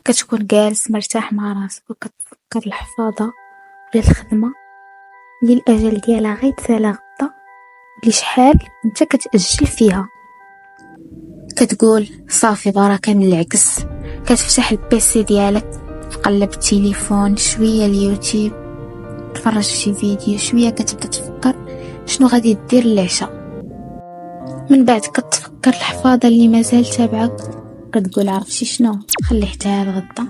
كتكون جالس مرتاح مع راسك وكتفكر الحفاضة ولا الخدمة اللي الأجل ديالها غير تسالى غدا، واللي شحال انت كتأجل فيها. كتقول صافي بركة من العكس، كتفتح البيسي ديالك، تقلب التليفون شوية، اليوتيوب، تفرج شي فيديو شوية، كتبدا تفكر شنو غادي دير للعشاء. من بعد كتفكر الحفاضة اللي مازال تابعك، كتقول عرفتي شنو، خلي حتى الغدا.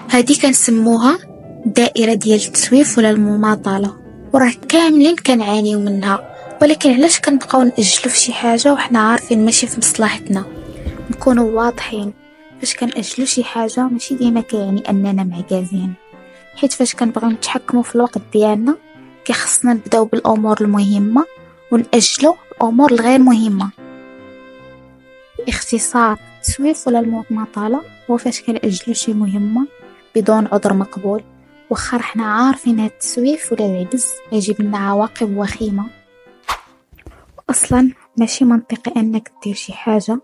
هادي كنسموها دائرة ديال التسويف ولا المماطلة، وراه كاملين كنعانيو منها. ولكن علاش كنبقاو نأجلو في شي حاجة وحنا عارفين ماشي في مصلحتنا؟ نكونوا واضحين، فاش كنأجلو شي حاجة ماشي ديما كيعني اننا معكازين، حيت فاش كنبغيو نتحكموا في الوقت ديالنا كيخصنا نبداو بالامور المهمة ونأجلو الامور الغير مهمة. باختصار، التسويف ولا المماطلة هو فاش كنأجلو شي مهمة بدون عذر مقبول، واخا حنا عارفين هاد التسويف ولا العجز يجيب لنا عواقب وخيمة. اصلا ماشي منطقي انك دير شي حاجة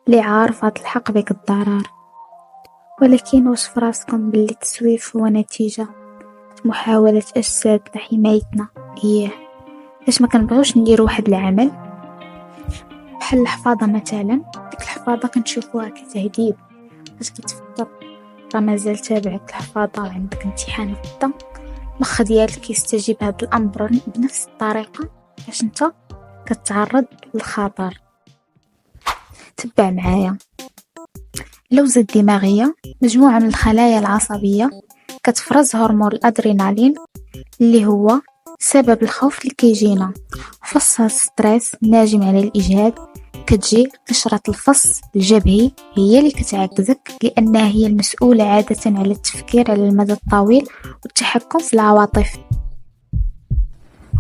اللي عارف غتلحق بك الضرر. ولكن واش فراسكم باللي التسويف هو نتيجة محاولة اجسادنا حمايتنا؟ فاش ما كنبغيوش ندير واحد العمل بحال الحفاظة مثلا، ديك الحفاظة كنشوفوها كتهديد. فاش كتفكر راه مازال تابعك الحفاظة وعندك امتحان غدا، المخ ديالك كيستجيب هذا الامر بنفس الطريقة باش انت كتعرض للخطر. تبع معايا، اللوزة الدماغية مجموعة من الخلايا العصبية كتفرز هرمون الأدرينالين اللي هو سبب الخوف اللي كيجينا. فص الستريس الناجم على الإجهاد، كتجي قشرة الفص الجبهي هي اللي كتعكزك، لأنها هي المسؤولة عادة على التفكير على المدى الطويل والتحكم في العواطف.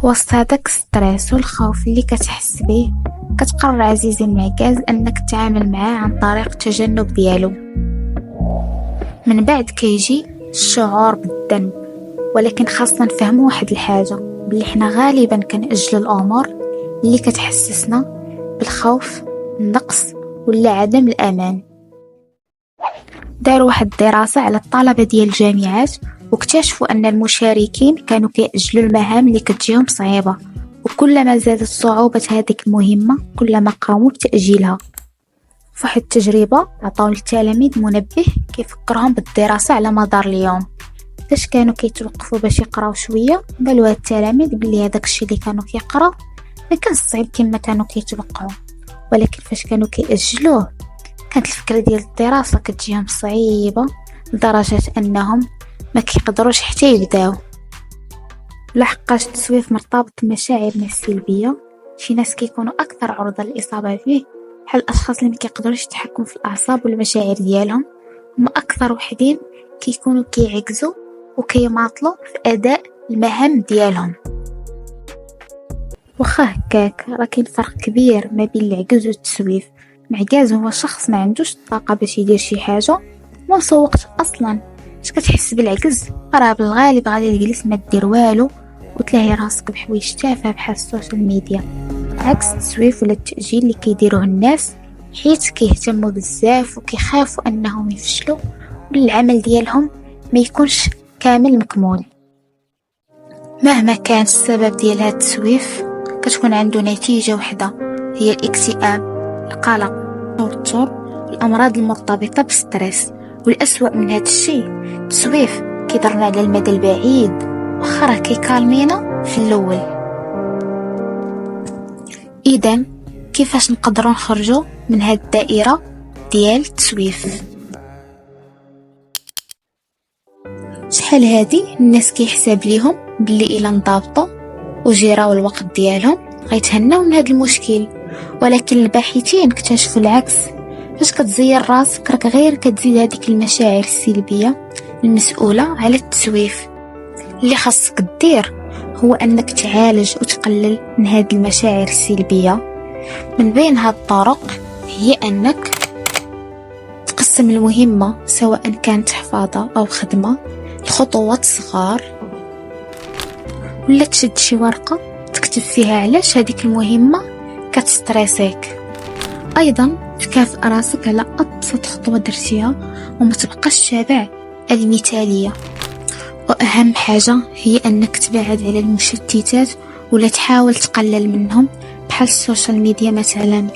وسط هذاك الستريس والخوف اللي كتحس به، كتقرر عزيزي المعكاز أنك تتعامل معاه عن طريق التجنب ديالو. من بعد كيجي الشعور بالذنب، ولكن خاصنا نفهموا واحد الحاجة، بلي حنا غالبا كنأجلوا الأمور اللي كتحسسنا بالخوف، النقص ولا عدم الأمان. داروا واحد الدراسة على الطلبة ديال الجامعات واكتشفوا أن المشاركين كانوا كيأجلوا المهام اللي كتجيهم صعيبة، وكلما زادت صعوبة هذه المهمة كلما قاموا بتأجيلها. فواحد التجربة عطاو للتلاميذ منبه كيفكرهم بالدراسة على مدار اليوم. فاش كانوا كيتوقفوا باش يقراو شوية، قالوا هاد التلاميذ بلي هذاك الشيء اللي كانوا كيقراو ما كان صعيب كما كانوا كيتوقعوا، ولكن فاش كانوا كيأجلوه كانت الفكرة ديال الدراسة كتجيهم صعيبة لدرجة أنهم ما كيقدروش حتى يبداو. لحقاش التسويف مرتبط بمشاعرنا السلبية، شي ناس كيكونوا أكثر عرضة للإصابة فيه، بحال الأشخاص اللي ما كيقدروش يتحكموا في الأعصاب والمشاعر ديالهم، هما أكثر وحدين كيكونوا كيعجزوا وكيماطلوا في أداء المهام ديالهم. وخا هكاك راه كاين فرق كبير ما بين العجز والتسويف. المعكاز هو شخص ما عندوش الطاقة باش يدير شي حاجة ما سوقت أصلا. اش كتحس بالعجز؟ راه بالغالب غادي تجلس ما دير والو وتلهي راسك بحوايج تافهه بحال السوشيال ميديا، عكس التسويف ولا التأجيل اللي كيديروه الناس حيت كيهتموا بزاف وكيخافوا انهم يفشلوا ولا العمل ديالهم ما يكونش كامل مكمول. مهما كان السبب ديال هذا التسويف كتكون عنده نتيجة وحده، هي الاكتئاب، القلق، التوتر والامراض المرتبطة بالستريس. والأسوأ من هذا الشيء، التسويف كيضرنا على المدى البعيد واخا راه كيكالمينا في الاول. اذا كيفاش نقدروا نخرجوا من هذه الدائره ديال التسويف؟ شحال هادي الناس كيحسب ليهم بلي الا انضبطوا وجراو الوقت ديالهم غيتهناو من هذا المشكل، ولكن الباحثين اكتشفوا العكس. فاش كتزير راسك راك غير كتزيد هذيك المشاعر السلبيه المسؤوله على التسويف. اللي خاصك دير هو انك تعالج وتقلل من هذه المشاعر السلبيه. من بين هاد الطرق هي انك تقسم المهمه، سواء كانت حفاظه او خدمه، لخطوات صغار، ولا تشد شي ورقه تكتب فيها علاش هذيك المهمه كتستريسيك. أيضا تكافئ راسك على أبسط خطوة درتيها وما تبقاش شابع المثالية. وأهم حاجة هي أنك تبعد على المشتتات ولا تحاول تقلل منهم، بحال السوشيال ميديا مثلا